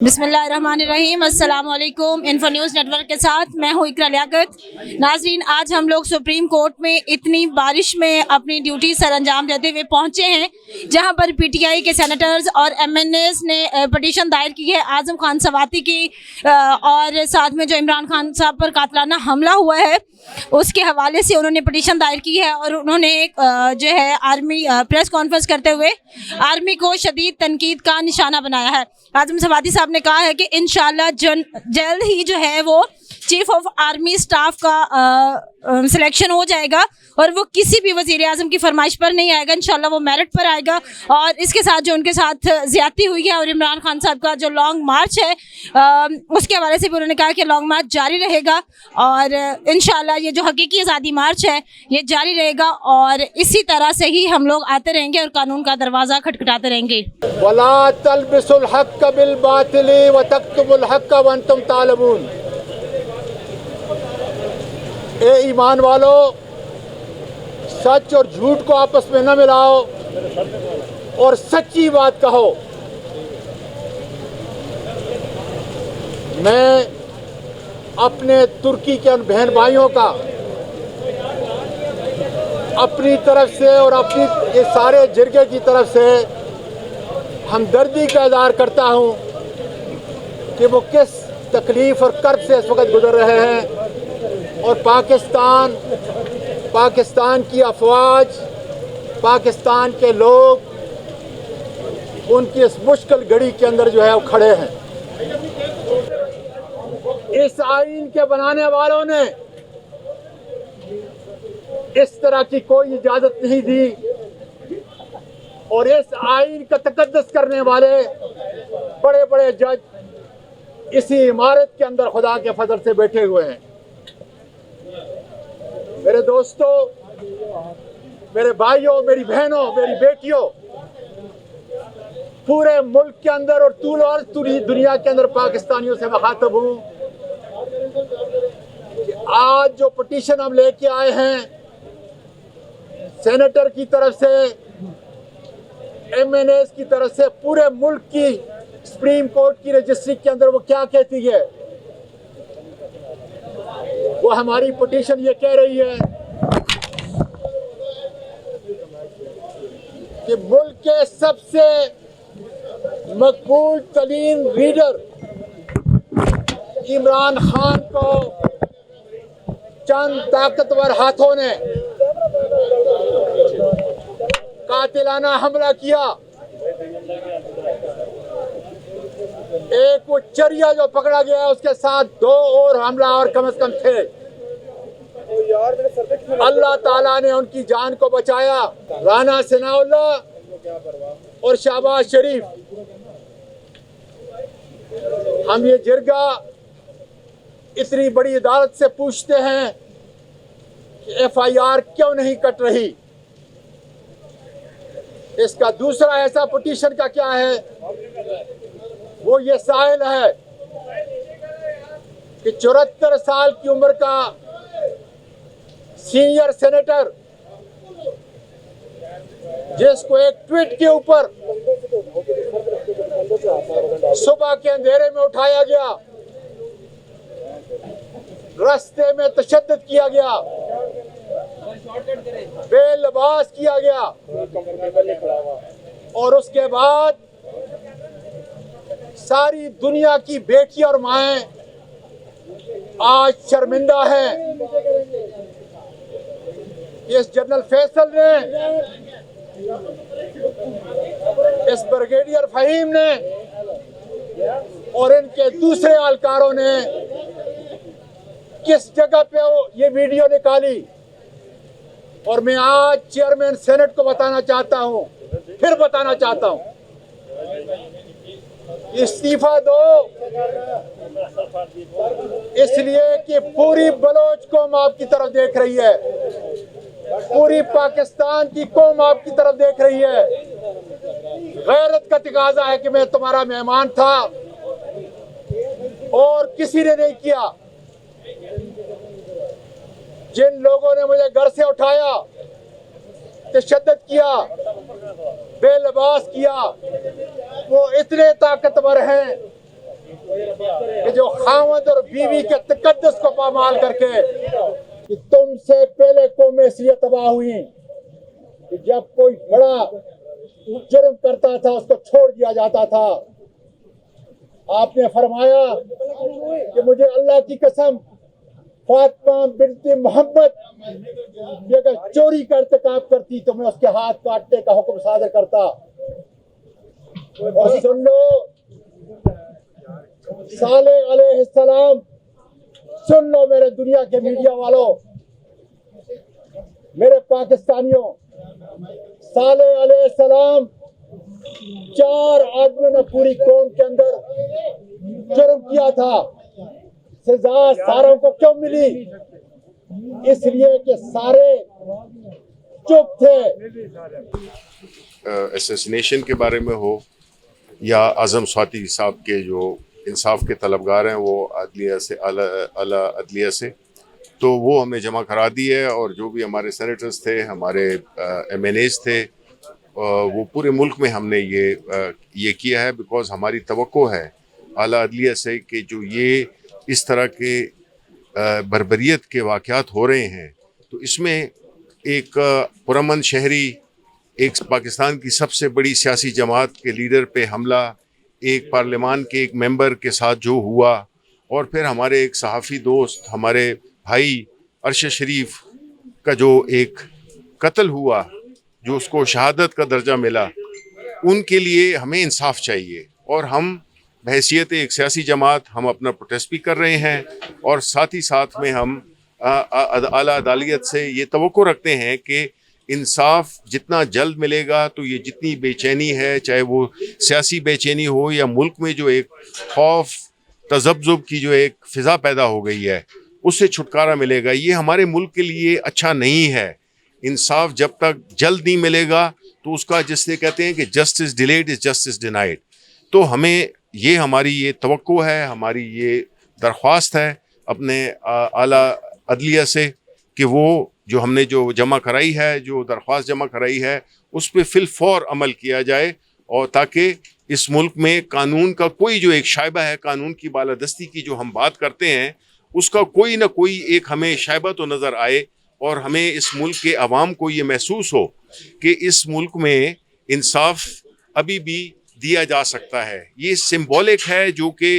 बिस्मिल्लाहिर्रहमानिर्रहीम। अस्सलाम वालेकुम। इन्फो न्यूज़ नेटवर्क के साथ मैं हूँ इकरा लियाकत। नाज़रीन, आज हम लोग सुप्रीम कोर्ट में इतनी बारिश में अपनी ड्यूटी सर अंजाम देते हुए पहुँचे हैं, जहाँ पर पीटीआई के सेनेटर्स और एमएनएस ने पटिशन दायर की है आज़म खान सवाती की, और साथ में जो इमरान खान साहब पर कातलाना हमला हुआ है उसके हवाले से उन्होंने पटिशन दायर की है। और उन्होंने एक जो है आर्मी प्रेस कॉन्फ्रेंस करते हुए आर्मी को शदीद तनकीद का निशाना बनाया है। आज़म सवाती साहब ने कहा है कि इंशाल्लाह जल्द ही जो है वो चीफ ऑफ आर्मी स्टाफ का सिलेक्शन हो जाएगा और वो किसी भी वज़ीर आज़म की फरमाइश पर नहीं आएगा, इंशाल्लाह वो मेरिट पर आएगा। और इसके साथ जो उनके साथ ज़्यादती हुई है और इमरान खान साहब का जो लॉन्ग मार्च है उसके हवाले से भी उन्होंने कहा कि लॉन्ग मार्च जारी रहेगा और इंशाल्लाह ये जो हकीकी आज़ादी मार्च है ये जारी रहेगा और इसी तरह से ही हम लोग आते रहेंगे और कानून का दरवाज़ा खटखटाते रहेंगे। वला तलबिसुल हक़्क़ बिल बातिल व तक्तुमुल हक़्क़ व अंतुम तालमून। ए ईमान वालो, सच और झूठ को आपस में न मिलाओ और सच्ची बात कहो। मैं अपने तुर्की के उन बहन भाइयों का अपनी तरफ से और अपनी ये सारे जिरगे की तरफ से हमदर्दी का इज़हार करता हूँ कि वो किस तकलीफ़ और कर्ब से इस वक्त गुजर रहे हैं और पाकिस्तान की अफवाज, पाकिस्तान के लोग उनकी इस मुश्किल घड़ी के अंदर जो है वो खड़े हैं। इस आईन के बनाने वालों ने इस तरह की कोई इजाज़त नहीं दी और इस आईन का तकद्दुस करने वाले बड़े बड़े जज इसी इमारत के अंदर खुदा के फजल से बैठे हुए हैं। मेरे दोस्तों, मेरे भाइयों, मेरी बहनों, मेरी बेटियों, पूरे मुल्क के अंदर और तूल और दुनिया के अंदर पाकिस्तानियों से मुखातब हूँ कि आज जो पिटीशन हम लेके आए हैं सेनेटर की तरफ से, एमएनएस की तरफ से, पूरे मुल्क की सुप्रीम कोर्ट की रजिस्ट्री के अंदर वो क्या कहती है? वो हमारी पिटीशन ये कह रही है कि मुल्क के सबसे मकबूल तरीन लीडर इमरान खान को चंद ताकतवर हाथों ने कातिलाना हमला किया। एक वो चरिया जो पकड़ा गया उसके साथ दो और हमलावर कम से कम थे। अल्लाह ताला ने उनकी जान को बचाया। राना सनाउल्लाह और शहबाज शरीफ, हम ये जिरगा इतनी बड़ी अदालत से पूछते हैं कि एफआईआर क्यों नहीं कट रही? इसका दूसरा ऐसा पिटीशन का क्या है? वो ये साहिल है कि 74 साल की उम्र का सीनियर सेनेटर, जिसको एक ट्वीट के ऊपर सुबह के अंधेरे में उठाया गया, रास्ते में तशद्दुद किया गया, बेलबास किया गया और उसके बाद सारी दुनिया की बेटी और माएं आज शर्मिंदा हैं। इस जनरल फैसल ने, इस ब्रिगेडियर फहीम ने और इनके दूसरे एहलकारों ने किस जगह पे ये वीडियो निकाली? और मैं आज चेयरमैन सेनेट को बताना चाहता हूं, फिर बताना चाहता हूं, इस्तीफा दो, इसलिए कि पूरी बलोच कौम आपकी तरफ देख रही है, पूरी पाकिस्तान की कौम आपकी तरफ देख रही है। गैरत का तकाजा है कि मैं तुम्हारा मेहमान था और किसी ने नहीं किया। जिन लोगों ने मुझे घर से उठाया, तशद्दुद किया, बेलबास किया, वो इतने ताकतवर हैं कि जो खावंद और बीवी के तकद्दुस को पामाल करके, कि तुमसे पहले कौमें ये तबाह हुई कि जब कोई बड़ा जुर्म करता था उसको छोड़ दिया जाता था। आपने फरमाया कि मुझे अल्लाह की कसम, फातिमा बिनते मोहम्मद ये अगर चोरी का इर्तिकाब करती तो मैं उसके हाथ काटने का हुक्म सादर करता। और सुन लो सालेह अलैहिस्सलाम, सुन लो मेरे दुनिया के मीडिया वालों, मेरे पाकिस्तानियों, सालेह अलैहिस्सलाम 4 आदमियों ने पूरी कौम के अंदर जुर्म किया था। सजा सारों को क्यों मिली? इसलिए कि सारे चुप थे। असैसिनेशन के बारे में हो या आज़म स्वाति साहब के जो इंसाफ के तलबगार हैं वो अदलिया से आला अदलिया से, तो वो हमने जमा करा दी है। और जो भी हमारे सेनेटर्स थे, हमारे MNAs थे, वो पूरे मुल्क में हमने ये किया है, बिकॉज़ हमारी तवक्को है आला अदलिया से कि जो ये इस तरह के बर्बरियत के वाक़यात हो रहे हैं, तो इसमें एक पुरअमन शहरी, एक पाकिस्तान की सबसे बड़ी सियासी जमात के लीडर पे हमला, एक पार्लियामान के एक मेंबर के साथ जो हुआ, और फिर हमारे एक सहाफ़ी दोस्त, हमारे भाई अरशद शरीफ का जो एक कत्ल हुआ, जो उसको शहादत का दर्जा मिला, उनके लिए हमें इंसाफ चाहिए। और हम बहैसियत एक सियासी जमात हम अपना प्रोटेस्ट भी कर रहे हैं, और साथ ही साथ में हम आला अदालत से ये तवक्को रखते हैं कि इंसाफ जितना जल्द मिलेगा तो ये जितनी बेचैनी है, चाहे वो सियासी बेचैनी हो या मुल्क में जो एक खौफ तज़ब्ज़ुब की जो एक फ़िज़ा पैदा हो गई है, उससे छुटकारा मिलेगा। ये हमारे मुल्क के लिए अच्छा नहीं है। इंसाफ जब तक जल्द नहीं मिलेगा तो उसका, जिससे कहते हैं कि justice delayed is justice denied, तो हमें ये हमारी ये तवक्को है, हमारी ये दरख्वास्त है अपने आला अदलिया से कि वो जो हमने जो जमा कराई है, जो दरख्वास्त जमा कराई है, उस पर फिलफौर अमल किया जाए, और ताकि इस मुल्क में कानून का कोई जो एक शायबा है, कानून की बालादस्ती की जो हम बात करते हैं, उसका कोई ना कोई एक हमें शायबा तो नज़र आए, और हमें इस मुल्क के अवाम को ये महसूस हो कि इस मुल्क में इंसाफ अभी भी दिया जा सकता है। ये सिंबॉलिक है, जो कि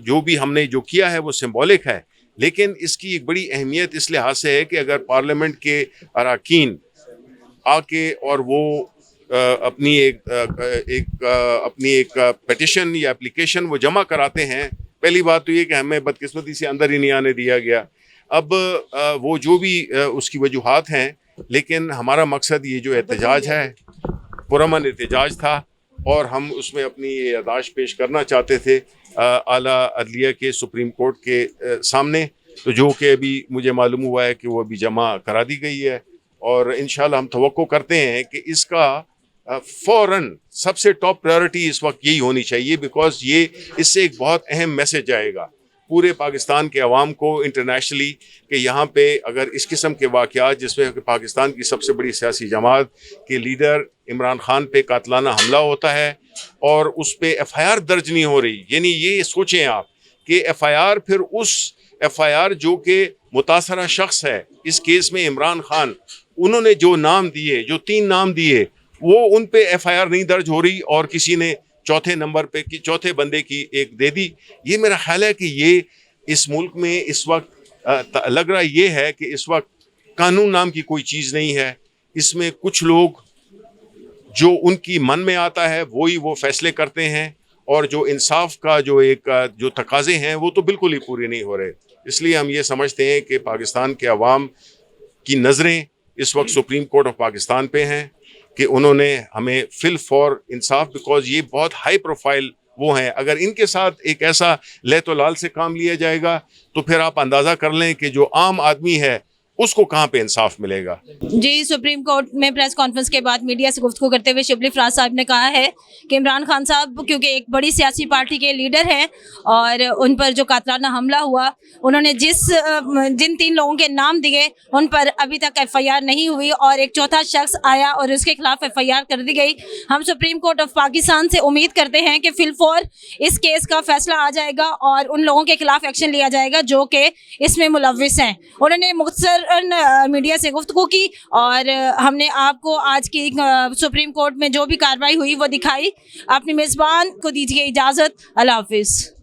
जो भी हमने जो किया है वो सिंबॉलिक है, लेकिन इसकी एक बड़ी अहमियत इस लिहाज से है कि अगर पार्लियामेंट के अरकान आके और वो अपनी एक पिटिशन या एप्लीकेशन वो जमा कराते हैं, पहली बात तो ये कि हमें बदकिस्मती से अंदर ही नहीं आने दिया गया। अब वो जो भी उसकी वजूहात हैं, लेकिन हमारा मकसद ये जो एहतजाज है, पुरअमन एहतजाज था, और हम उसमें अपनी यादाश्त पेश करना चाहते थे आला अदलिया के सुप्रीम कोर्ट के सामने, तो जो कि अभी मुझे मालूम हुआ है कि वो अभी जमा करा दी गई है। और इंशाल्लाह हम तवक्को करते हैं कि इसका फ़ौरन सबसे टॉप प्रायोरिटी इस वक्त यही होनी चाहिए, बिकॉज़ ये इससे एक बहुत अहम मैसेज आएगा पूरे पाकिस्तान के अवाम को इंटरनेशनली कि यहाँ पे अगर इस किस्म के वाक़यात, जिसमें पाकिस्तान की सबसे बड़ी सियासी जमात के लीडर इमरान खान पे कातलाना हमला होता है और उस पे FIR दर्ज नहीं हो रही, यानी ये सोचें आप कि FIR फिर उस FIR जो कि मुतासरा शख्स है, इस केस में इमरान खान, उन्होंने जो नाम दिए, जो 3 नाम दिए, वो उन पे FIR नहीं दर्ज हो रही, और किसी ने चौथे नंबर पे की चौथे बंदे की एक दे दी। ये मेरा ख्याल है कि ये इस मुल्क में इस वक्त लग रहा ये है कि इस वक्त कानून नाम की कोई चीज़ नहीं है। इसमें कुछ लोग जो उनकी मन में आता है वही वो फैसले करते हैं, और जो इंसाफ का जो एक जो तकाजे हैं वो तो बिल्कुल ही पूरे नहीं हो रहे। इसलिए हम ये समझते हैं कि पाकिस्तान के अवाम की नज़रें इस वक्त सुप्रीम कोर्ट ऑफ पाकिस्तान पे हैं कि उन्होंने हमें फिल फॉर इंसाफ, बिकॉज ये बहुत हाई प्रोफाइल वो हैं, अगर इनके साथ एक ऐसा लहतो लाल से काम लिया जाएगा तो फिर आप अंदाज़ा कर लें कि जो आम आदमी है उसको कहाँ पे इंसाफ मिलेगा। जी, सुप्रीम कोर्ट में प्रेस कॉन्फ्रेंस के बाद मीडिया से गुफ्तगू करते हुए शिबली फराज साहब ने कहा है कि इमरान खान साहब क्योंकि एक बड़ी सियासी पार्टी के लीडर हैं और उन पर जो कातलाना हमला हुआ, उन्होंने जिन 3 लोगों के नाम दिए उन पर अभी तक FIR नहीं हुई और एक चौथा शख्स आया और उसके खिलाफ FIR कर दी गई। हम सुप्रीम कोर्ट ऑफ पाकिस्तान से उम्मीद करते हैं कि फिलफौर इस केस का फैसला आ जाएगा और उन लोगों के खिलाफ एक्शन लिया जाएगा जो कि इसमें मुलव्विस हैं। उन्होंने मुख्तसर मीडिया से गुफ्तगू की और हमने आपको आज की सुप्रीम कोर्ट में जो भी कार्रवाई हुई वो दिखाई। अपनी मेज़बान को दीजिए इजाज़त। अल्लाह हाफिज़।